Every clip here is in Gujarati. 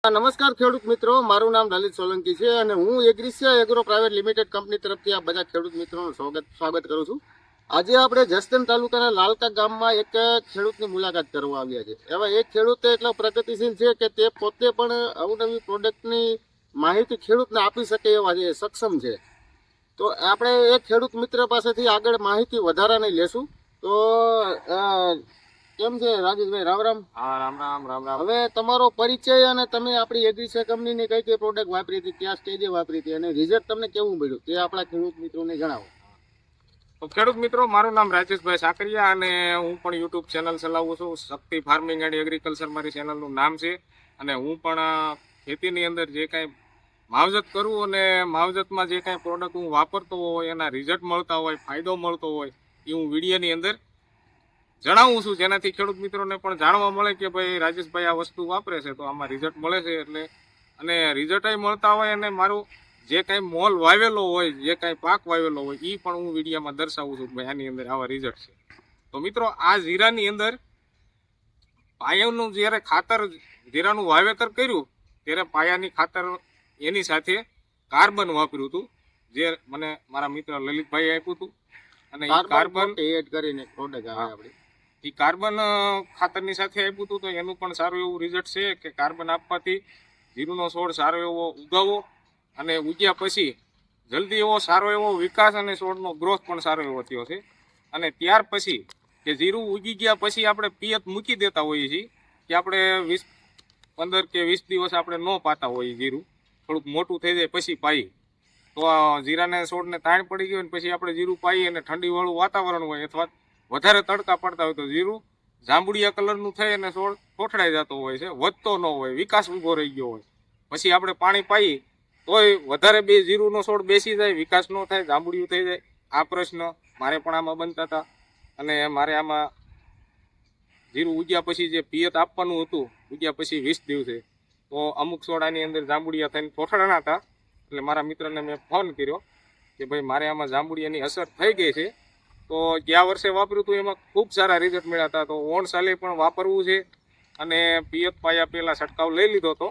નમસ્કાર ખેડૂત મિત્રો, મારું નામ લલિત સોલંકી છે અને હું એગ્રીસિયા એગ્રો પ્રાઇવેટ લિમિટેડ કંપની તરફથી આ બધા ખેડૂત મિત્રોનું સ્વાગત કરું છું. આજે આપણે જસદણ તાલુકાના લાલકા ગામમાં એક ખેડૂતની મુલાકાત કરવા આવ્યા છે. એવા એક ખેડૂત એટલો પ્રગતિશીલ છે કે તે પોતે પણ અવનવી પ્રોડક્ટની માહિતી ખેડૂતને આપી શકે એવા છે, સક્ષમ છે. તો આપણે એક ખેડૂત મિત્ર પાસેથી આગળ માહિતી વધારાની લેશું. તો કેમ છે રાજેશભાઈ? રામ રામ. હા, રામ રામ. રામ રામ. હવે તમારો પરિચય અને તમે આપણી એગ્રીસિયા કંપનીની કઈ કઈ પ્રોડક્ટ વાપરી હતી, ક્યાં સ્ટેજે વાપરી હતી અને રિઝલ્ટ તમને કેવું મળ્યું તે આપણા ખેડૂત મિત્રોને જણાવો. તો ખેડૂત મિત્રો, મારું નામ રાજેશભાઈ સાકરિયા અને હું પણ યુટ્યુબ ચેનલ ચલાવું છું. શક્તિ ફાર્મિંગ એન્ડ એગ્રીકલ્ચર મારી ચેનલનું નામ છે. અને હું પણ ખેતીની અંદર જે કાંઈ માવજત કરું અને માવજતમાં જે કાંઈ પ્રોડક્ટ હું વાપરતો હોય, એના રિઝલ્ટ મળતા હોય, ફાયદો મળતો હોય, એ હું વિડીયોની અંદર જણાવું છું, જેનાથી ખેડૂત મિત્રોને પણ જાણવા મળે કે ભાઈ રાજેશભાઈ આ વસ્તુ વાપરે છે તો આમાં રિઝલ્ટ મળે છે. એટલે અને રિઝલ્ટ મળતા હોય અને મારું જે કાંઈ મોલ વાવેલો હોય, જે કાંઈ પાક વાવેલો હોય, એ પણ હું વિડીયોમાં દર્શાવું છું કે ભાઈ આની અંદર આવા રિઝલ્ટ છે. તો મિત્રો, આ જીરાની અંદર પાયાનું જ્યારે ખાતર જીરાનું વાવેતર કર્યું ત્યારે પાયાની ખાતર એની સાથે કાર્બન વાપર્યું હતું, જે મને મારા મિત્ર લલિતભાઈ આપ્યું હતું. અને એ કાર્બન એડ કરીને પ્રોડક્ટ આવે આપણી, એ કાર્બન ખાતરની સાથે આપ્યું હતું. તો એનું પણ સારું એવું રિઝલ્ટ છે કે કાર્બન આપવાથી જીરુનો છોડ સારો એવો ઉગાવો અને ઉગ્યા પછી જલ્દી એવો સારો એવો વિકાસ અને છોડનો ગ્રોથ પણ સારો એવો થયો છે. અને ત્યાર પછી કે જીરું ઉગી ગયા પછી આપણે પિયત મૂકી દેતા હોઈએ છીએ કે આપણે 15 કે 20 દિવસ આપણે ન પાતા હોઈએ. જીરું થોડુંક મોટું થઈ જાય પછી પાઈ, તો જીરાને છોડને તાણ પડી ગયો ને પછી આપણે જીરું પાઈએ અને ઠંડીવાળું વાતાવરણ હોય અથવા વધારે તડકા પડતા હોય તો જીરું જાંબુડિયા કલરનું થઈ અને છોડ કોઠડાઈ જતો હોય છે, વધતો ન હોય, વિકાસ ઊભો રહી ગયો હોય. પછી આપણે પાણી પાઈએ તોય વધારે જીરુંનો છોડ બેસી જાય, વિકાસ ન થાય, જાંબુડિયું થઈ જાય. આ પ્રશ્ન મારે પણ આમાં બનતા હતા. અને મારે આમાં જીરું ઉગ્યા પછી જે પિયત આપવાનું હતું, ઉગ્યા પછી 20 દિવસે, તો અમુક છોડાની અંદર જાંબુડિયા થઈને કોઠડાના હતા. એટલે મારા મિત્રને મેં ફોન કર્યો કે ભાઈ મારે આમાં જાંબુડિયાની અસર થઈ ગઈ છે. તો ગયા વર્ષે વાપર્યું હતું એમાં ખૂબ સારા રિઝલ્ટ મળ્યા હતા. તો ઓણ સાલે પણ વાપરવું છે. અને પિયત પાયા પહેલાં છંટકાવ લઈ લીધો હતો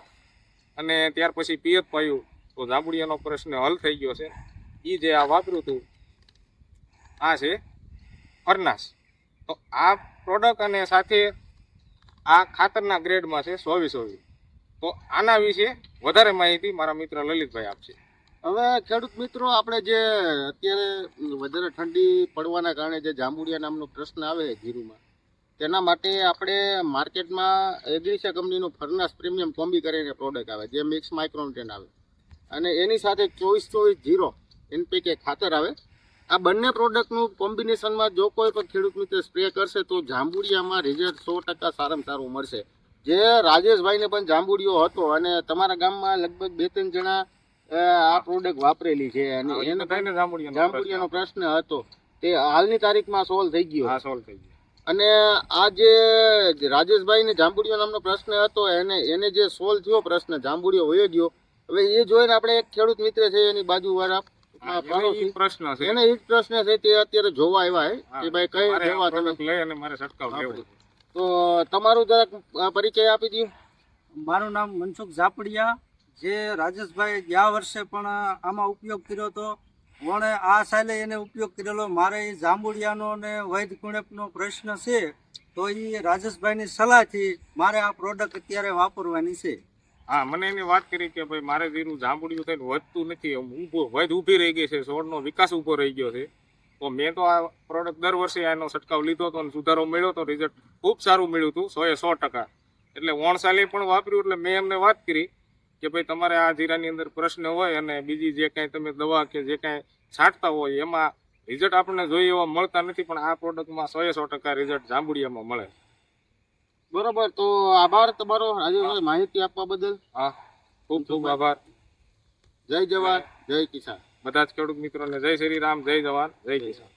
અને ત્યાર પછી પિયત પાયું તો જાંબુડિયાનો પ્રશ્ન હલ થઈ ગયો છે. એ જે આ વાપર્યું હતું આ છે ફરનાસ. તો આ પ્રોડક્ટ અને સાથે આ ખાતરના ગ્રેડમાં છે 24. તો આના વિશે વધારે માહિતી મારા મિત્ર લલિતભાઈ આપશે. હવે ખેડૂત મિત્રો, આપણે જે અત્યારે વધારે ઠંડી પડવાના કારણે જે જાંબુડિયા નામનો પ્રશ્ન આવે છે જીરુમાં, તેના માટે આપણે માર્કેટમાં એગ્રીસિયા કંપનીનું ફરનાસ પ્રીમિયમ કોમ્બી કરીને પ્રોડક્ટ આવે, જે મિક્સ માઇક્રોન્યુટ્રન આવે, અને એની સાથે 24-24-0 NPK ખાતર આવે. આ બંને પ્રોડક્ટનું કોમ્બિનેશનમાં જો કોઈ પણ ખેડૂત મિત્ર સ્પ્રે કરશે તો જાંબુડિયામાં રિઝલ્ટ 100% સારામાં સારું મળશે. જે રાજેશભાઈને પણ જાંબુડિયો હતો અને તમારા ગામમાં લગભગ 2-3 જણા આ પ્રોડક્ટ વાપરેલી છે અને એને જાંબુડિયાનો પ્રશ્ન હતો તે હાલની તારીખમાં સોલ્વ થઈ ગયો. હા, સોલ્વ થઈ ગયો. અને આ જે રાજેશભાઈને જાંબુડિયો નામનો પ્રશ્ન હતો એને જે સોલ્વ થયો પ્રશ્ન, જાંબુડિયો વયો ગયો. હવે એ જોઈને આપણે એક ખેડૂત મિત્ર છે એની બાજુવાળા પ્રશ્ન છે, એને એ જ પ્રશ્ન છે તે અત્યારે જોવા આવ્યા કે ભાઈ કઈ દવા તમે લઈ અને મારે છંટકાવ લેવો. તો તમારું જરાક પરિચય આપી દો. મારું નામ મનસુખ ઝાપડિયા. જે રાજેશભાઈ ગયા વર્ષે પણ આમાં ઉપયોગ કર્યો હતો, વણે આ સાલે એને ઉપયોગ કરેલો. મારે એ જાંબુડિયાનો અને વૈદ કુણેપનો પ્રશ્ન છે, તો એ રાજેશભાઈની સલાહથી મારે આ પ્રોડક્ટ અત્યારે વાપરવાની છે. હા, મને એની વાત કરી કે ભાઈ મારે જીરું જાંબુડિયું થઈને વધતું નથી, વધ ઊભી રહી ગઈ છે, છોડનો વિકાસ ઊભો રહી ગયો છે. તો મેં તો આ પ્રોડક્ટ દર વર્ષે આનો છંટકાવ લીધો હતો અને સુધારો મળ્યો હતો, રિઝલ્ટ ખૂબ સારું મળ્યું હતું 100%. એટલે વણસાલે પણ વાપર્યું. એટલે મેં એમને વાત કરી કે ભાઈ તમારે આ જીરાની અંદર પ્રશ્ન હોય અને બીજી જે કાંઈ તમે દવા કે જે કાંઈ છાંટતા હોય એમાં રિઝલ્ટ આપણને જોઈએ એવા મળતા નથી, પણ આ પ્રોડક્ટમાં 100% રિઝલ્ટ જાંબુડિયામાં મળે. બરોબર. તો આભાર તમારો રાજેશભાઈ માહિતી આપવા બદલ. હા, ખૂબ ખૂબ આભાર. જય જવાન, જય કિસાન. બધા જ ખેડૂત મિત્રોને જય શ્રી રામ, જય જવાન, જય કિસાન.